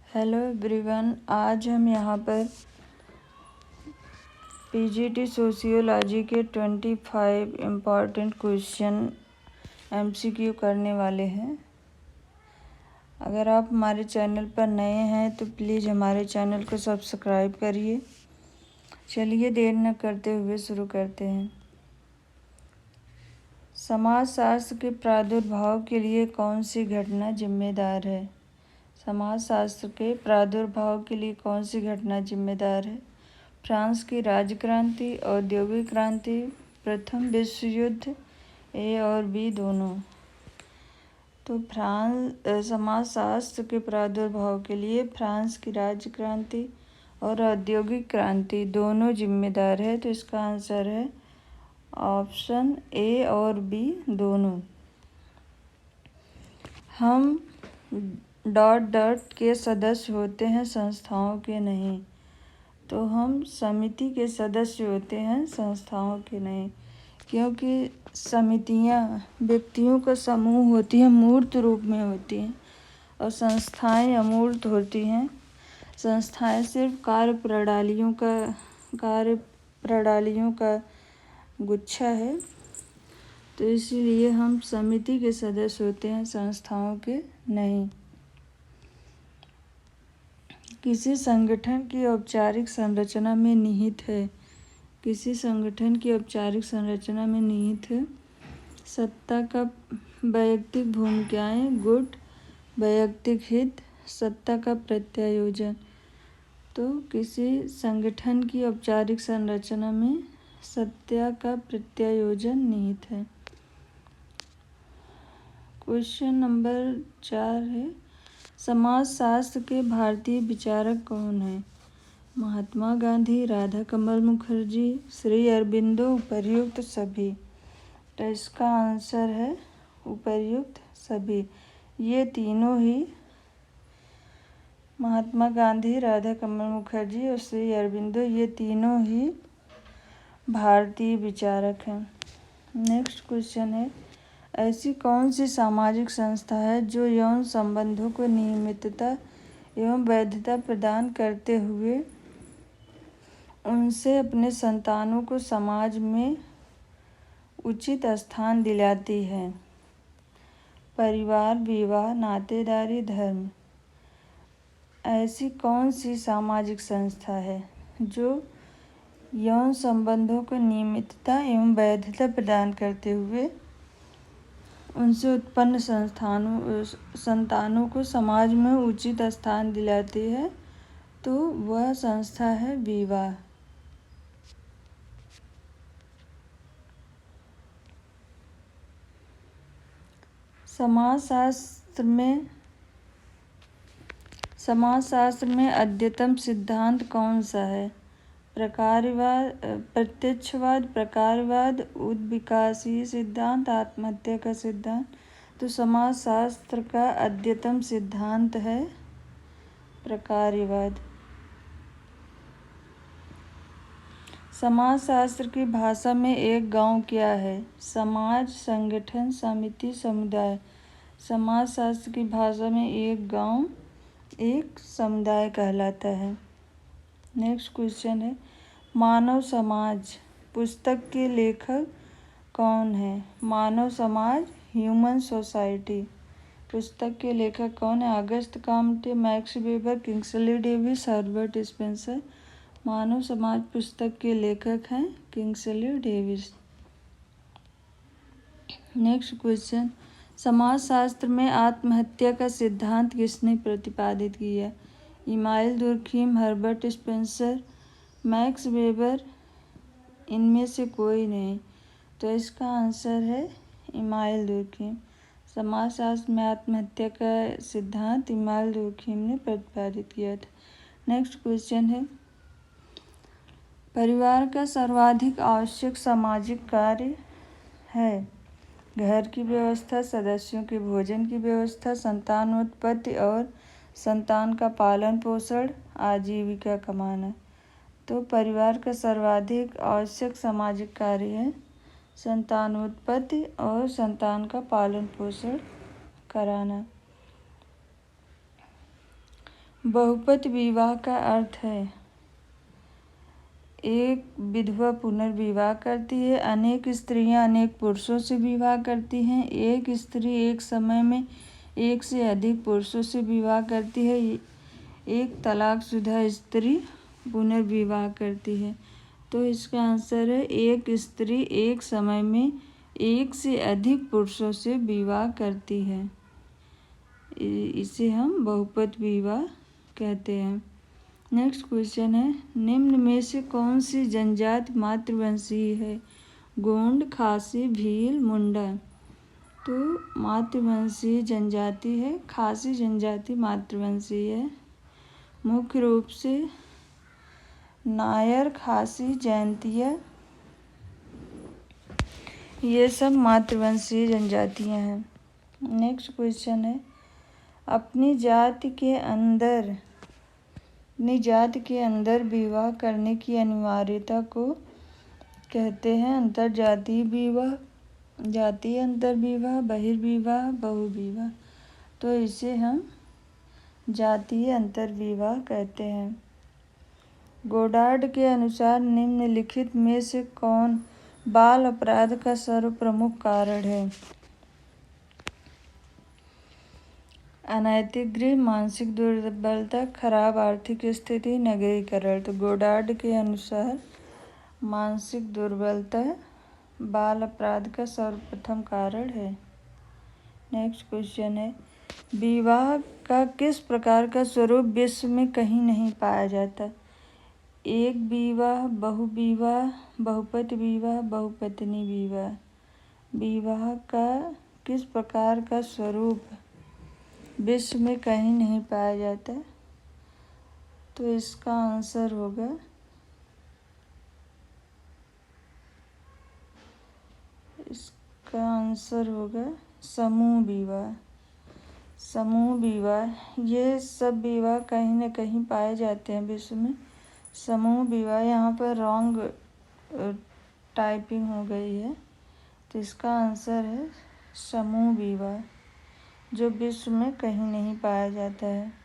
Hello everyone, आज हम यहाँ पर पीजीटी सोशियोलॉजी के 25 इम्पॉर्टेंट क्वेश्चन एमसीक्यू करने वाले हैं। अगर आप हमारे चैनल पर नए हैं तो प्लीज़ हमारे चैनल को सब्सक्राइब करिए। चलिए देर न करते हुए शुरू करते हैं। समाजशास्त्र के प्रादुर्भाव के लिए कौन सी घटना जिम्मेदार है? समाजशास्त्र के प्रादुर्भाव के लिए कौन सी घटना जिम्मेदार है? फ्रांस की राजक्रांति, औद्योगिक क्रांति, प्रथम विश्व युद्ध, ए और बी दोनों। तो समाजशास्त्र के प्रादुर्भाव के लिए फ्रांस की राजक्रांति और औद्योगिक क्रांति दोनों जिम्मेदार है। तो इसका आंसर है ऑप्शन ए और बी दोनों। हम ... के सदस्य होते हैं, संस्थाओं के नहीं। तो हम समिति के सदस्य होते हैं, संस्थाओं के नहीं, क्योंकि समितियां व्यक्तियों का समूह होती हैं, मूर्त रूप में होती हैं, और संस्थाएं अमूर्त होती हैं। संस्थाएं सिर्फ कार्य प्रणालियों का गुच्छा है। तो इसीलिए हम समिति के सदस्य होते हैं, संस्थाओं के नहीं। किसी संगठन की औपचारिक संरचना में निहित है। किसी संगठन की औपचारिक संरचना में निहित है सत्ता का वैयक्तिक भूमिकाएं, गुट, वैयक्तिक हित, सत्ता का प्रत्यायोजन। तो किसी संगठन की औपचारिक संरचना में सत्ता का प्रत्यायोजन निहित है। क्वेश्चन नंबर 4 है, समाजशास्त्र के भारतीय विचारक कौन हैं? महात्मा गांधी, राधा कमल मुखर्जी, श्री अरबिंदो, उपर्युक्त सभी। तो इसका आंसर है उपर्युक्त सभी। ये तीनों ही, महात्मा गांधी, राधा कमल मुखर्जी और श्री अरबिंदो, ये तीनों ही भारतीय विचारक हैं। नेक्स्ट क्वेश्चन है, ऐसी कौन सी सामाजिक संस्था है जो यौन संबंधों को नियमितता एवं वैधता प्रदान करते हुए उनसे अपने संतानों को समाज में उचित स्थान दिलाती है? परिवार, विवाह, नातेदारी, धर्म। ऐसी कौन सी सामाजिक संस्था है जो यौन संबंधों को नियमितता एवं वैधता प्रदान करते हुए उनसे उत्पन्न संतानों को समाज में उचित स्थान दिलाती है? तो वह संस्था है विवाह। समाजशास्त्र में अद्यतम सिद्धांत कौन सा है? प्रत्यक्षवाद, प्रकारवाद, उद्विकासीय सिद्धांत, आत्महत्या का सिद्धांत। तो समाजशास्त्र का अद्यतम सिद्धांत है प्रकारवाद। समाजशास्त्र की भाषा में एक गांव क्या है? समाज, संगठन, समिति, समुदाय। समाजशास्त्र की भाषा में एक गांव एक समुदाय कहलाता है। नेक्स्ट क्वेश्चन है, मानव समाज पुस्तक के लेखक कौन है? मानव समाज, ह्यूमन सोसाइटी। पुस्तक के लेखक कौन है? Auguste Comte, Max Weber, Kingsley Davis, Herbert Spencer. मानव समाज पुस्तक के लेखक हैं किंग्सले डेविस। नेक्स्ट क्वेश्चन, समाजशास्त्र में आत्महत्या का सिद्धांत किसने प्रतिपादित किया? Email Durkheim, Herbert Spencer, max weber, इनमें से कोई नहीं। तो इसका आंसर है इमाइल दुर्खीम। समाजशास्त्र में आत्महत्या का सिद्धांत इमाइल दुर्खीम ने प्रतिपादित किया था। नेक्स्ट क्वेश्चन है, परिवार का सर्वाधिक आवश्यक सामाजिक कार्य है? घर की व्यवस्था, सदस्यों के भोजन की व्यवस्था, संतानोत्पत्ति और संतान का पालन पोषण, आजीविका कमाना। तो परिवार का सर्वाधिक आवश्यक सामाजिक कार्य है संतानोत्पत्ति और संतान का पालन पोषण कराना। बहुपत विवाह का अर्थ है एक विधवा पुनर्विवाह करती है, अनेक स्त्रियां अनेक पुरुषों से विवाह करती हैं, एक स्त्री एक समय में एक से अधिक पुरुषों से विवाह करती है, एक तलाकशुदा स्त्री पुनर्विवाह करती है। तो इसका आंसर है एक स्त्री एक समय में एक से अधिक पुरुषों से विवाह करती है, इसे हम बहुपत विवाह कहते हैं। नेक्स्ट क्वेश्चन है, निम्न में से कौन सी जनजाति मातृवंशीय है? गोंड, खासी, भील, मुंडा। तो मातृवंशीय जनजाति है खासी जनजाति मातृवंशीय है। मुख्य रूप से नायर, खासी, जैंतिया ये सब मातृवंशीय जनजातियां हैं। नेक्स्ट क्वेश्चन है, अपनी जाति के अंदर विवाह करने की अनिवार्यता को कहते हैं अंतरजातीय विवाह, जातीय अंतर्विवाह, बहिर्विवाह, बहुविवाह। तो इसे हम जातीय अंतर्विवाह कहते हैं। गोडार्ड के अनुसार निम्नलिखित में से कौन बाल अपराध का सर्वप्रमुख कारण है? अनैतिक गृह, मानसिक दुर्बलता, खराब आर्थिक स्थिति, नगरीकरण। तो गोडार्ड के अनुसार मानसिक दुर्बलता बाल अपराध का सर्वप्रथम कारण है। नेक्स्ट क्वेश्चन है, विवाह का किस प्रकार का स्वरूप विश्व में कहीं नहीं पाया जाता? एक विवाह, बहुविवाह, बहुपत विवाह, बहुपत्नी विवाह। विवाह का किस प्रकार का स्वरूप विश्व में कहीं नहीं पाया जाता? तो इसका आंसर होगा समूह विवाह। समूह विवाह ये सब विवाह कहीं न कहीं पाए जाते हैं विश्व में। समूह विवाह, यहाँ पर रॉन्ग टाइपिंग हो गई है, तो इसका आंसर है समूह विवाह, जो विश्व में कहीं नहीं पाया जाता है।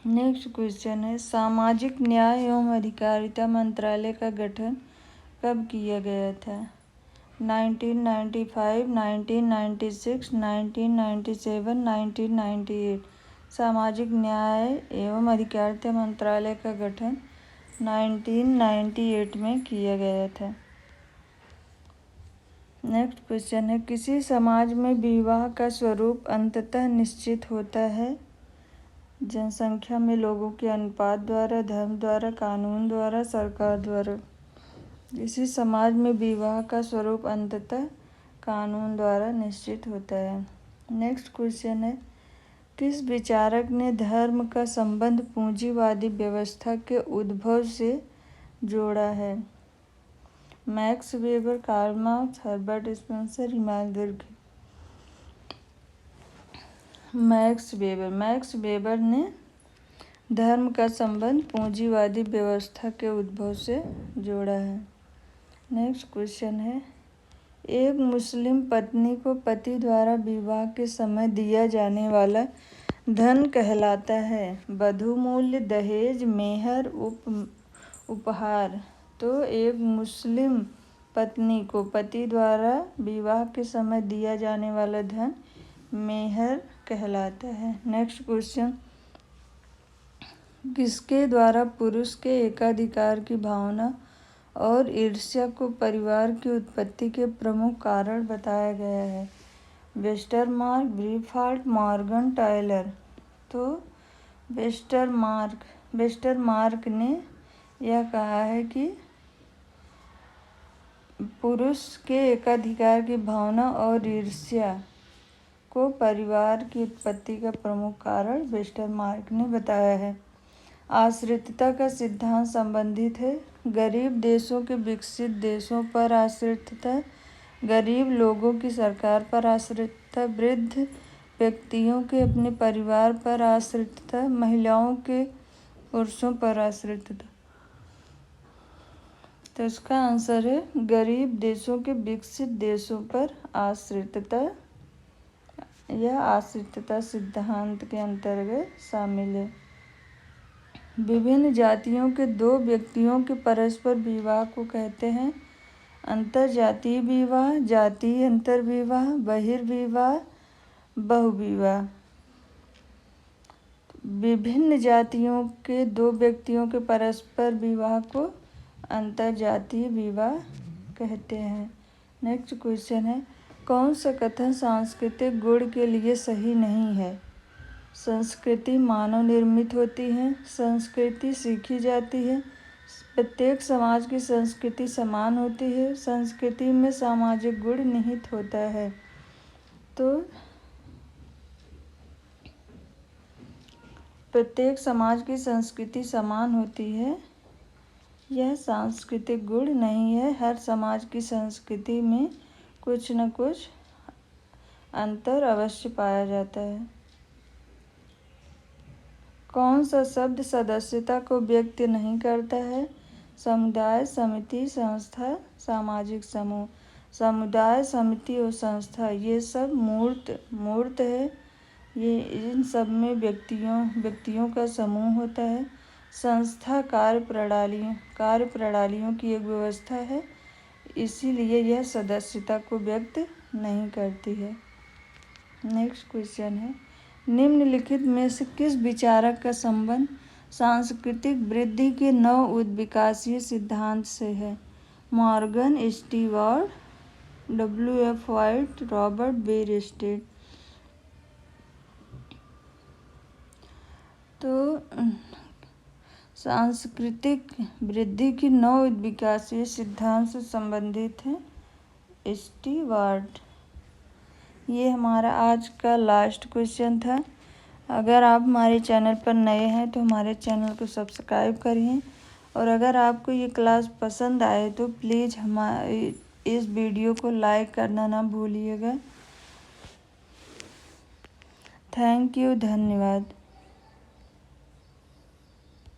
नेक्स्ट क्वेश्चन है, सामाजिक न्याय एवं अधिकारिता मंत्रालय का गठन कब किया गया था? 1995, 1996, 1997, 1998। सामाजिक न्याय एवं अधिकारिता मंत्रालय का गठन 1998 में किया गया था। नेक्स्ट क्वेश्चन है, किसी समाज में विवाह का स्वरूप अंततः निश्चित होता है जनसंख्या में लोगों के अनुपात द्वारा, धर्म द्वारा, कानून द्वारा, सरकार द्वारा। इसी समाज में विवाह का स्वरूप अंततः कानून द्वारा निश्चित होता है। नेक्स्ट क्वेश्चन है, किस विचारक ने धर्म का संबंध पूंजीवादी व्यवस्था के उद्भव से जोड़ा है? Max Weber, Karl Marx, Herbert Spencer, Immanuel. Max Weber ने धर्म का संबंध पूंजीवादी व्यवस्था के उद्भव से जोड़ा है। नेक्स्ट क्वेश्चन है, एक मुस्लिम पत्नी को पति द्वारा विवाह के समय दिया जाने वाला धन कहलाता है वधू मूल्य, दहेज, मेहर, उपहार। तो एक मुस्लिम पत्नी को पति द्वारा विवाह के समय दिया जाने वाला धन मेहर कहलाता है। नेक्स्ट क्वेश्चन, किसके द्वारा पुरुष के एकाधिकार की भावना और ईर्ष्या को परिवार की उत्पत्ति के प्रमुख कारण बताया गया है? Westermarck, Briffault, Morgan, Tylor. तो वेस्टरमार्क ने यह कहा है कि पुरुष के एकाधिकार की भावना और ईर्ष्या को परिवार की उत्पत्ति का प्रमुख कारण वेस्टरमार्क ने बताया है। आश्रितता का सिद्धांत संबंधित है। गरीब देशों के विकसित देशों पर आश्रितता, गरीब लोगों की सरकार पर आश्रितता, वृद्ध व्यक्तियों के अपने परिवार पर आश्रितता, महिलाओं के पुरुषों पर आश्रितता। तो इसका आंसर है गरीब देशों के विकसित देशों पर आश्रितता। यह आश्रितता सिद्धांत के अंतर्गत शामिल है। विभिन्न जातियों के दो व्यक्तियों के परस्पर विवाह को कहते हैं अंतरजातीय विवाह, जातीय अंतर्विवाह, बहिर्विवाह, बहुविवाह। विभिन्न जातियों के दो व्यक्तियों के परस्पर विवाह को अंतरजातीय विवाह कहते हैं। नेक्स्ट क्वेश्चन है, कौन सा कथन सांस्कृतिक गुण के लिए सही नहीं है? संस्कृति मानव निर्मित होती है, संस्कृति सीखी जाती है, प्रत्येक समाज की संस्कृति समान होती है, संस्कृति में सामाजिक गुण निहित होता है। तो प्रत्येक समाज की संस्कृति समान होती है, यह सांस्कृतिक गुण नहीं है। हर समाज की संस्कृति में कुछ न कुछ अंतर अवश्य पाया जाता है। कौन सा शब्द सदस्यता को व्यक्त नहीं करता है? समुदाय, समिति, संस्था, सामाजिक समूह। समुदाय, समिति और संस्था ये सब मूर्त है। ये इन सब में व्यक्तियों का समूह होता है। संस्था कार्य प्रणालियों की एक व्यवस्था है, इसीलिए यह सदस्यता को व्यक्त नहीं करती है। नेक्स्ट क्वेश्चन है, निम्नलिखित में से किस विचारक का संबंध सांस्कृतिक वृद्धि के नव उद्विकासीय सिद्धांत से है? Morgan, Stewart, W.F. White, Robert Bierstedt. तो सांस्कृतिक वृद्धि की नव विकासीय सिद्धांत से संबंधित है स्टीवर्ट। ये हमारा आज का लास्ट क्वेश्चन था। अगर आप हमारे चैनल पर नए हैं तो हमारे चैनल को सब्सक्राइब करिए, और अगर आपको ये क्लास पसंद आए तो प्लीज़ हमारे इस वीडियो को लाइक करना ना भूलिएगा। थैंक यू, धन्यवाद।